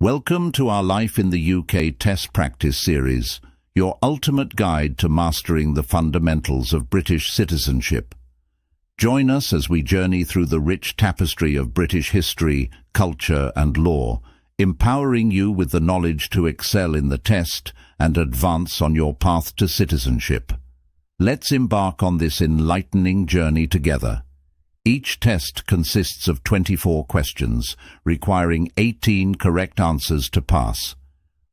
Welcome to our Life in the UK Test Practice series, your ultimate guide to mastering the fundamentals of British citizenship. Join us as we journey through the rich tapestry of British history, culture and law, empowering you with the knowledge to excel in the test and advance on your path to citizenship. Let's embark on this enlightening journey together. Each test consists of 24 questions, requiring 18 correct answers to pass.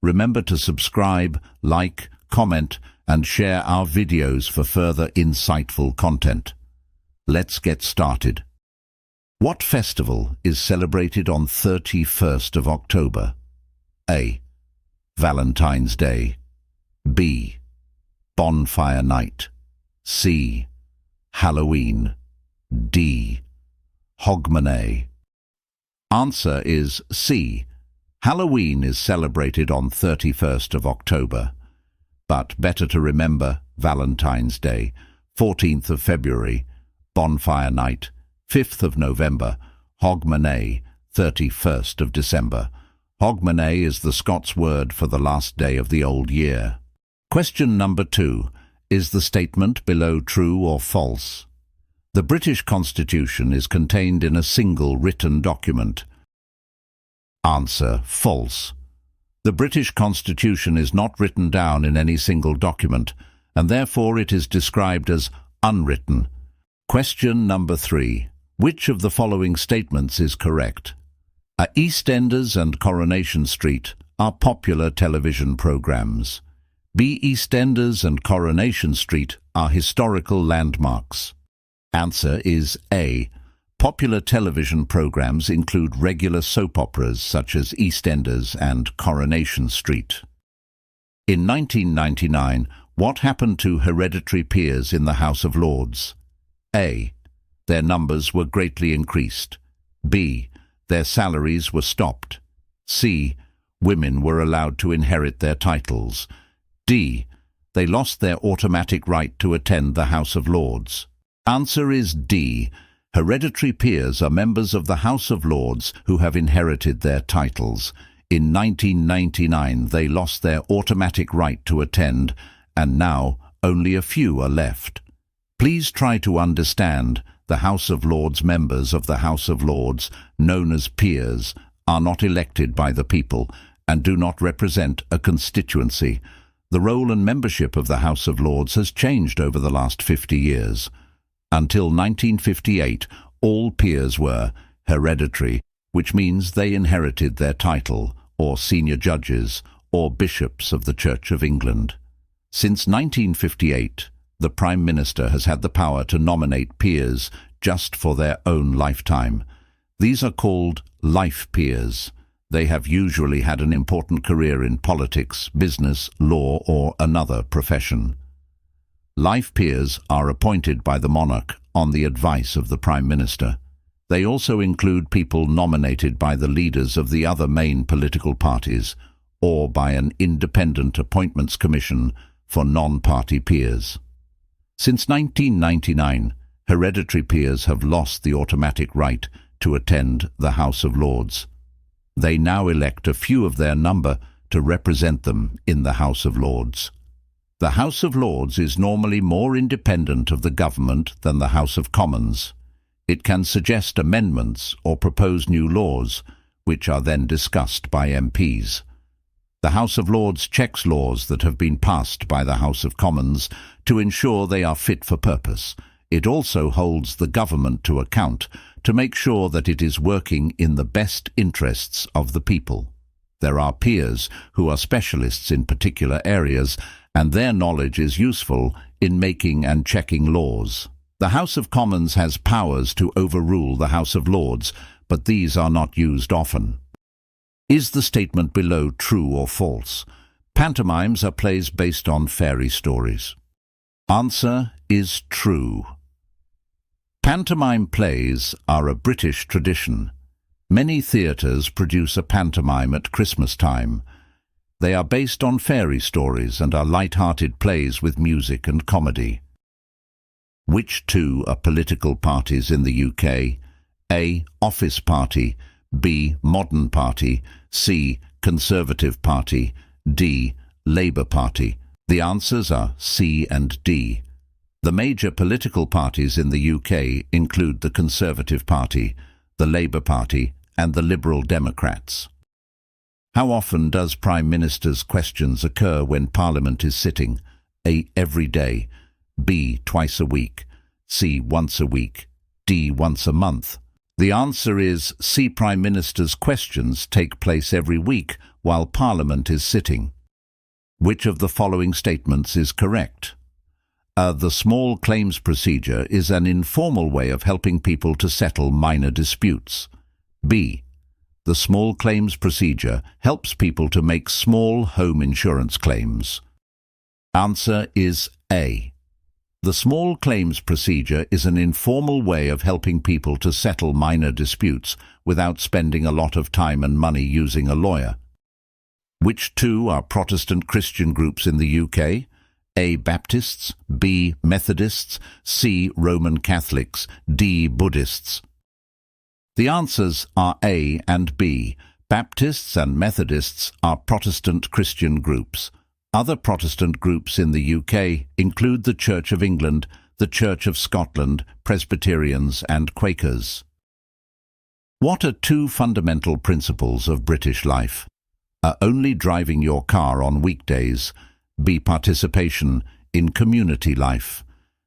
Remember to subscribe, like, comment, and share our videos for further insightful content. Let's get started. What festival is celebrated on 31st of October? A. Valentine's Day. B. Bonfire Night. C. Halloween. D. Hogmanay. Answer is C. Halloween is celebrated on 31st of October. But better to remember Valentine's Day, 14th of February, Bonfire Night, 5th of November, Hogmanay, 31st of December. Hogmanay is the Scots word for the last day of the old year. Question number 2. Is the statement below true or false? The British Constitution is contained in a single written document. Answer: false. The British Constitution is not written down in any single document, and therefore it is described as unwritten. Question number 3. Which of the following statements is correct? EastEnders and Coronation Street are popular television programs. B. EastEnders and Coronation Street are historical landmarks. Answer is A. Popular television programs include regular soap operas such as EastEnders and Coronation Street. In 1999, what happened to hereditary peers in the House of Lords? A. Their numbers were greatly increased. B. Their salaries were stopped. C. Women were allowed to inherit their titles. D. They lost their automatic right to attend the House of Lords. Answer is D. Hereditary peers are members of the House of Lords who have inherited their titles. In 1999 they lost their automatic right to attend, and now only a few are left. Please try to understand the House of Lords members of the House of Lords, known as peers, are not elected by the people and do not represent a constituency. The role and membership of the House of Lords has changed over the last 50 years. Until 1958, all peers were hereditary, which means they inherited their title, or senior judges, or bishops of the Church of England. Since 1958, the Prime Minister has had the power to nominate peers just for their own lifetime. These are called life peers. They have usually had an important career in politics, business, law, or another profession. Life peers are appointed by the monarch on the advice of the Prime Minister. They also include people nominated by the leaders of the other main political parties or by an independent appointments commission for non-party peers. Since 1999, hereditary peers have lost the automatic right to attend the House of Lords. They now elect a few of their number to represent them in the House of Lords. The House of Lords is normally more independent of the government than the House of Commons. It can suggest amendments or propose new laws, which are then discussed by MPs. The House of Lords checks laws that have been passed by the House of Commons to ensure they are fit for purpose. It also holds the government to account to make sure that it is working in the best interests of the people. There are peers who are specialists in particular areas, and their knowledge is useful in making and checking laws. The House of Commons has powers to overrule the House of Lords, but these are not used often. Is the statement below true or false? Pantomimes are plays based on fairy stories. Answer is true. Pantomime plays are a British tradition. Many theatres produce a pantomime at Christmas time. They are based on fairy stories and are light-hearted plays with music and comedy. Which two are political parties in the UK? A. Office Party. B. Modern Party. C. Conservative Party, D. Labour Party? The answers are C and D. The major political parties in the UK include the Conservative Party, the Labour Party, and the Liberal Democrats. How often does Prime Minister's questions occur when Parliament is sitting? A. Every day. B. Twice a week. C. Once a week. D. Once a month. The answer is C. Prime Minister's questions take place every week while Parliament is sitting. Which of the following statements is correct? The small claims procedure is an informal way of helping people to settle minor disputes. B. The small claims procedure helps people to make small home insurance claims. Answer is A. The small claims procedure is an informal way of helping people to settle minor disputes without spending a lot of time and money using a lawyer. Which two are Protestant Christian groups in the UK? A. Baptists, B. Methodists, C. Roman Catholics, D. Buddhists. The answers are A and B. Baptists and Methodists are Protestant Christian groups. Other Protestant groups in the UK include the Church of England, the Church of Scotland, Presbyterians and Quakers. What are two fundamental principles of British life? A. Only driving your car on weekdays. B. Participation in community life.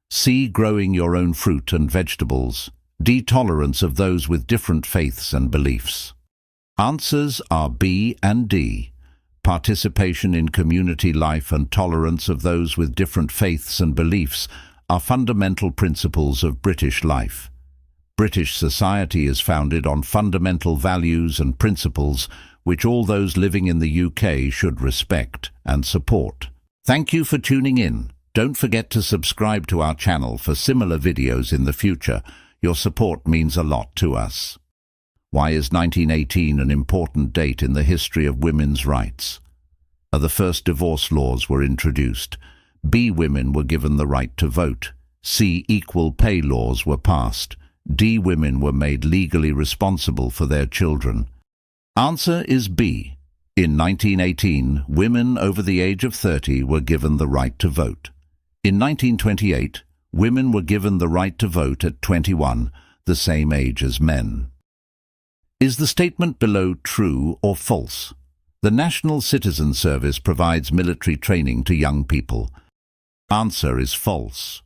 C. Growing your own fruit and vegetables. D. Tolerance of those with different faiths and beliefs. Answers are B and D. Participation in community life and tolerance of those with different faiths and beliefs are fundamental principles of British life. British society is founded on fundamental values and principles which all those living in the UK should respect and support. Thank you for tuning in. Don't forget to subscribe to our channel for similar videos in the future. Your support means a lot to us. Why is 1918 an important date in the history of women's rights? The first divorce laws were introduced. B. Women were given the right to vote. C. Equal pay laws were passed. D. Women were made legally responsible for their children. Answer is B. In 1918, women over the age of 30 were given the right to vote. In 1928, women were given the right to vote at 21, the same age as men. Is the statement below true or false? The National Citizen Service provides military training to young people. Answer is false.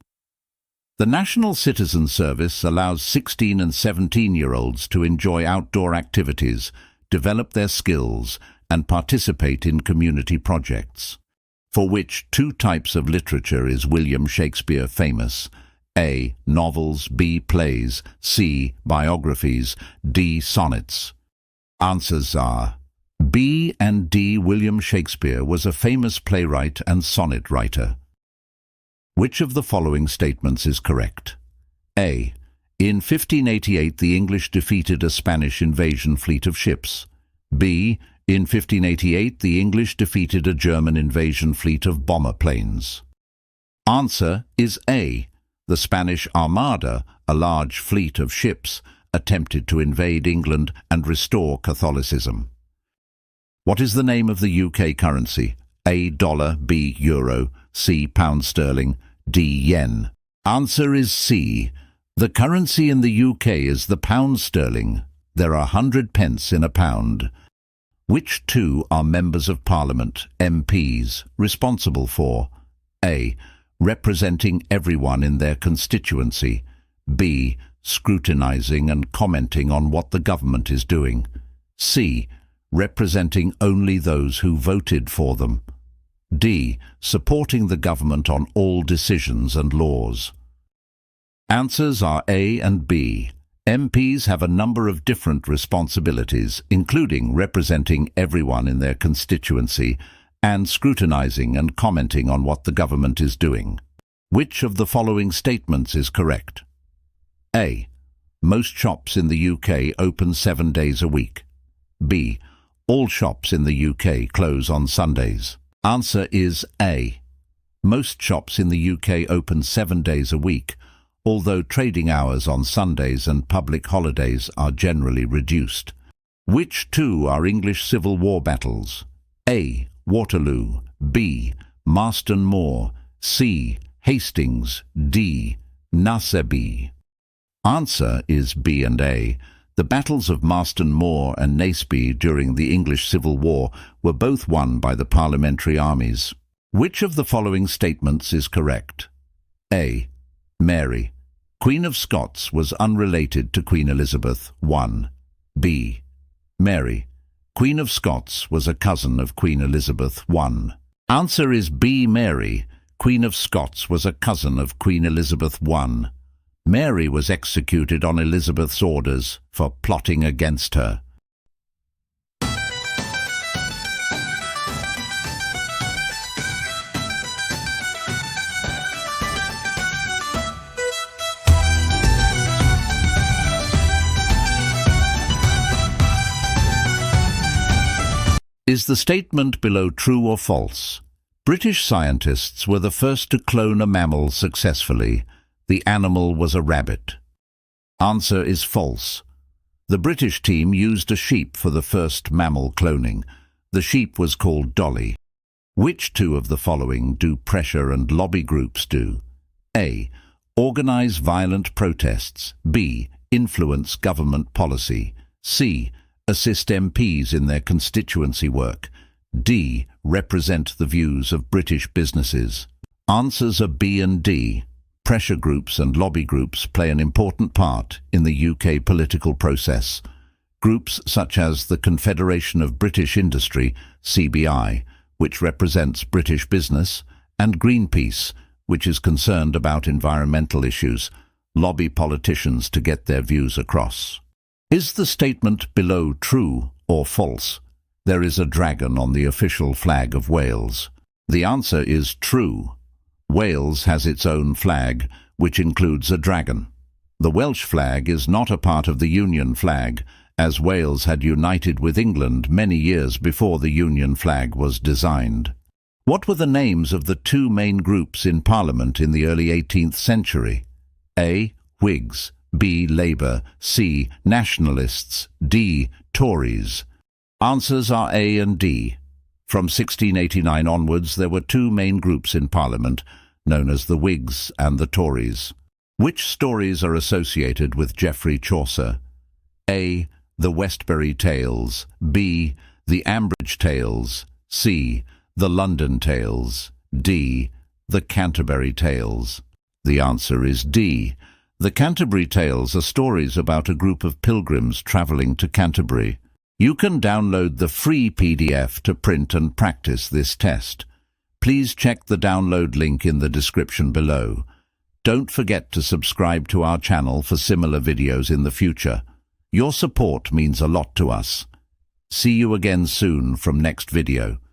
The National Citizen Service allows 16 and 17-year-olds to enjoy outdoor activities, develop their skills, and participate in community projects. For which two types of literature is William Shakespeare famous? A. Novels, B. Plays, C. Biographies, D. Sonnets. Answers are B and D. William Shakespeare was a famous playwright and sonnet writer. Which of the following statements is correct? A. In 1588 the English defeated a Spanish invasion fleet of ships. B. In 1588 the English defeated a German invasion fleet of bomber planes. Answer is A. The Spanish Armada, a large fleet of ships, attempted to invade England and restore Catholicism. What is the name of the UK currency? A. Dollar, B. Euro, C. Pound sterling, D. Yen. Answer is C. The currency in the UK is the pound sterling. There are 100 pence in a pound. Which two are members of Parliament, MPs, responsible for A. Representing everyone in their constituency, B. Scrutinising and commenting on what the government is doing, C. Representing only those who voted for them, D. Supporting the government on all decisions and laws? Answers are A and B. MPs have a number of different responsibilities, including representing everyone in their constituency and scrutinising and commenting on what the government is doing. Which of the following statements is correct? A. Most shops in the UK open 7 days a week. B. All shops in the UK close on Sundays. Answer is A. Most shops in the UK open 7 days a week, although trading hours on Sundays and public holidays are generally reduced. Which two are English Civil War battles? A. Waterloo, B. Marston Moor, C. Hastings, D. Naseby. Answer is B and A. The battles of Marston Moor and Naseby during the English Civil War were both won by the parliamentary armies. Which of the following statements is correct? A. Mary, Queen of Scots, was unrelated to Queen Elizabeth. 1. B. Mary, Queen of Scots, was a cousin of Queen Elizabeth. 1. Answer is B. Mary, Queen of Scots, was a cousin of Queen Elizabeth. 1. Mary was executed on Elizabeth's orders for plotting against her. Is the statement below true or false? British scientists were the first to clone a mammal successfully. The animal was a rabbit. Answer is false. The British team used a sheep for the first mammal cloning. The sheep was called Dolly. Which two of the following do pressure and lobby groups do? A. Organize violent protests. B. Influence government policy. C. Assist MPs in their constituency work. D. Represent the views of British businesses. Answers are B and D. Pressure groups and lobby groups play an important part in the UK political process. Groups such as the Confederation of British Industry, CBI, which represents British business, and Greenpeace, which is concerned about environmental issues, lobby politicians to get their views across. Is the statement below true or false? There is a dragon on the official flag of Wales. The answer is true. Wales has its own flag, which includes a dragon. The Welsh flag is not a part of the Union flag, as Wales had united with England many years before the Union flag was designed. What were the names of the two main groups in Parliament in the early 18th century? A. Whigs, B. Labour, C. Nationalists, D. Tories. Answers are A and D. From 1689 onwards, there were two main groups in Parliament, known as the Whigs and the Tories. Which stories are associated with Geoffrey Chaucer? A. The Westbury Tales, B. The Ambridge Tales, C. The London Tales, D. The Canterbury Tales. The answer is D. The Canterbury Tales are stories about a group of pilgrims travelling to Canterbury. You can download the free PDF to print and practice this test. Please check the download link in the description below. Don't forget to subscribe to our channel for similar videos in the future. Your support means a lot to us. See you again soon from next video.